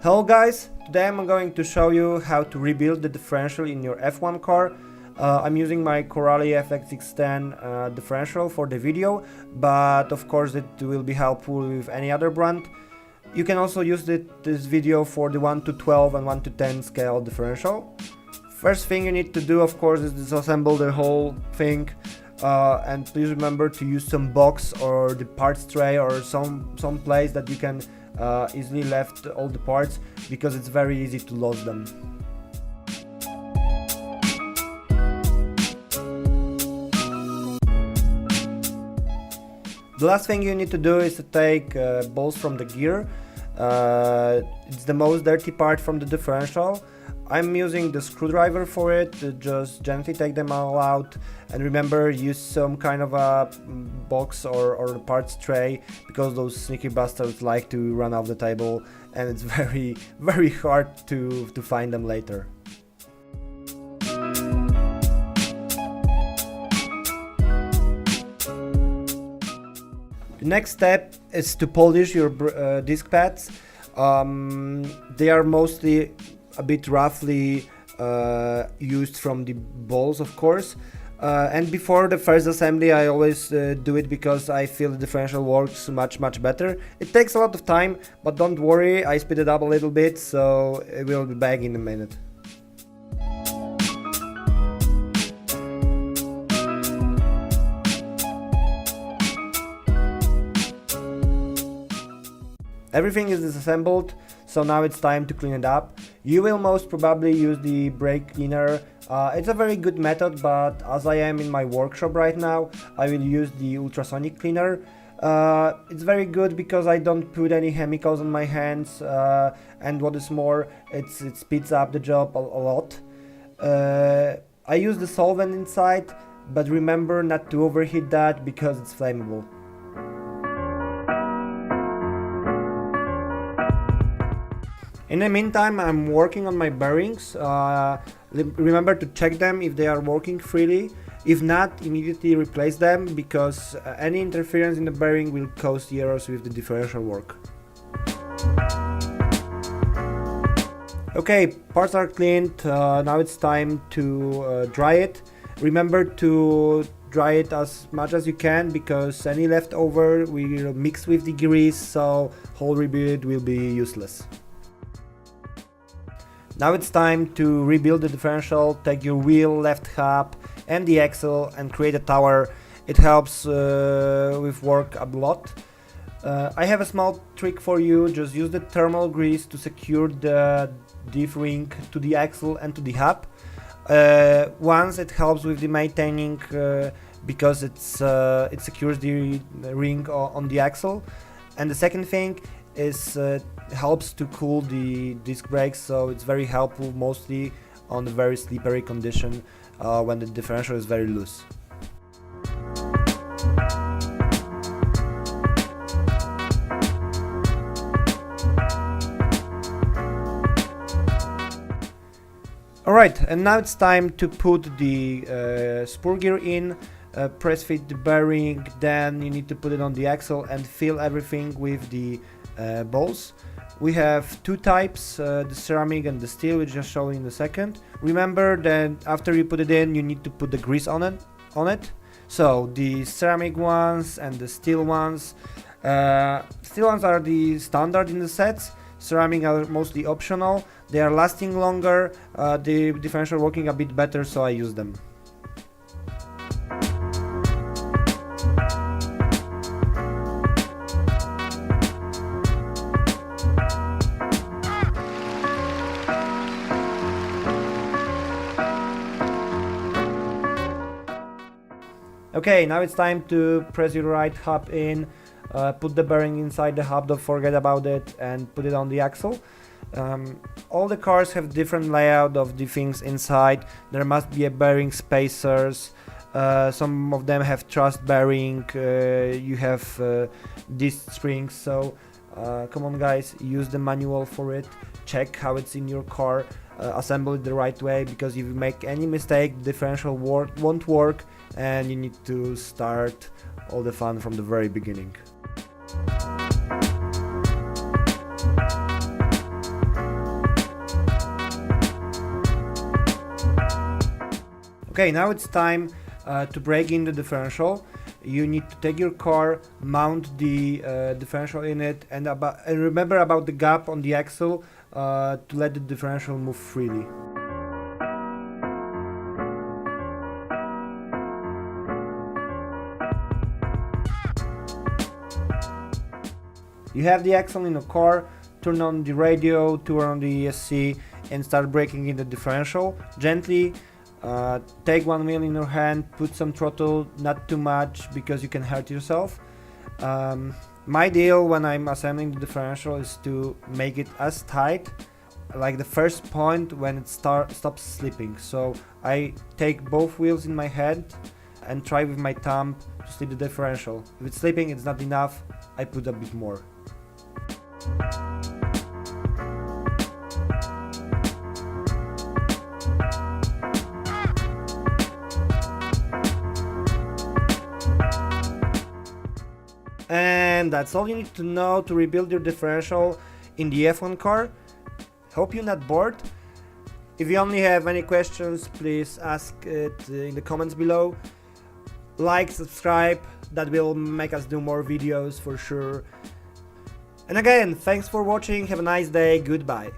Hello guys, today I'm going to show you how to rebuild the differential in your F1 car. I'm using my Corally FSX10 differential for the video, but of course it will be helpful with any other brand. You can also use this video for the 1 to 12 and 1 to 10 scale differential. First thing you need to do, of course, is disassemble the whole thing, and please remember to use some box or the parts tray or some place that you can easily left all the parts, because it's very easy to lose them. The last thing you need to do is to take bolts from the gear. It's the most dirty part from the differential. I'm using the screwdriver for it. Just gently take them all out, and remember, use some kind of a box or parts tray, because those sneaky bastards like to run off the table, and it's very hard to find them later. The next step is to polish your disc pads. They are mostly a bit roughly used from the balls, of course, and before the first assembly I always do it, because I feel the differential works much better. It takes a lot of time, but don't worry, I speed it up a little bit, so it will be back in a minute. Everything is disassembled, so now it's time to clean it up. You will most probably use the brake cleaner. It's a very good method, but as I am in my workshop right now, I will use the ultrasonic cleaner. It's very good because I don't put any chemicals on my hands, and what is more, it speeds up the job a lot. I use the solvent inside, but remember not to overheat that because it's flammable. In the meantime, I'm working on my bearings. Remember to check them if they are working freely. If not, immediately replace them, because any interference in the bearing will cause errors with the differential work. Okay, parts are cleaned. Now it's time to dry it. Remember to dry it as much as you can, because any leftover will mix with the grease, so whole rebuild will be useless. Now it's time to rebuild the differential. Take your wheel, left hub and the axle and create a tower. It helps with work a lot. I have a small trick for you. Just use the thermal grease to secure the diff ring to the axle and to the hub. Once it helps with the maintaining, because it secures the ring on the axle. And the second thing is helps to cool the disc brakes, so it's very helpful mostly on the very slippery condition when the differential is very loose. Alright, and now it's time to put the spur gear in. Press fit the bearing, then you need to put it on the axle and fill everything with the balls. We have two types, the ceramic and the steel, which I'll show in a second. Remember that after you put it in, you need to put the grease on it. So the ceramic ones and the steel ones. Steel ones are the standard in the sets. Ceramic are mostly optional. They are lasting longer. The differential working a bit better, so I use them. Okay, now it's time to press your right hub in, put the bearing inside the hub, don't forget about it, and put it on the axle. All the cars have different layout of the things inside. There must be a bearing spacers, some of them have truss bearing, you have disc springs, so come on guys, use the manual for it, check how it's in your car, assemble it the right way, because if you make any mistake, the differential won't work, and you need to start all the fun from the very beginning. Okay, now it's time to break in the differential. You need to take your car, mount the differential in it, and remember about the gap on the axle to let the differential move freely. You have the axle in the car, turn on the radio, turn on the ESC, and start breaking in the differential. Gently, take one wheel in your hand, put some throttle, not too much because you can hurt yourself. My deal when I'm assembling the differential is to make it as tight, like the first point when it stops slipping. So I take both wheels in my hand and try with my thumb to slip the differential. If it's slipping, it's not enough, I put a bit more. And that's all you need to know to rebuild your differential in the F1 car. Hope you're not bored. If you only have any questions, please ask it in the comments below. Like, subscribe, that will make us do more videos for sure. And again, thanks for watching, have a nice day, goodbye.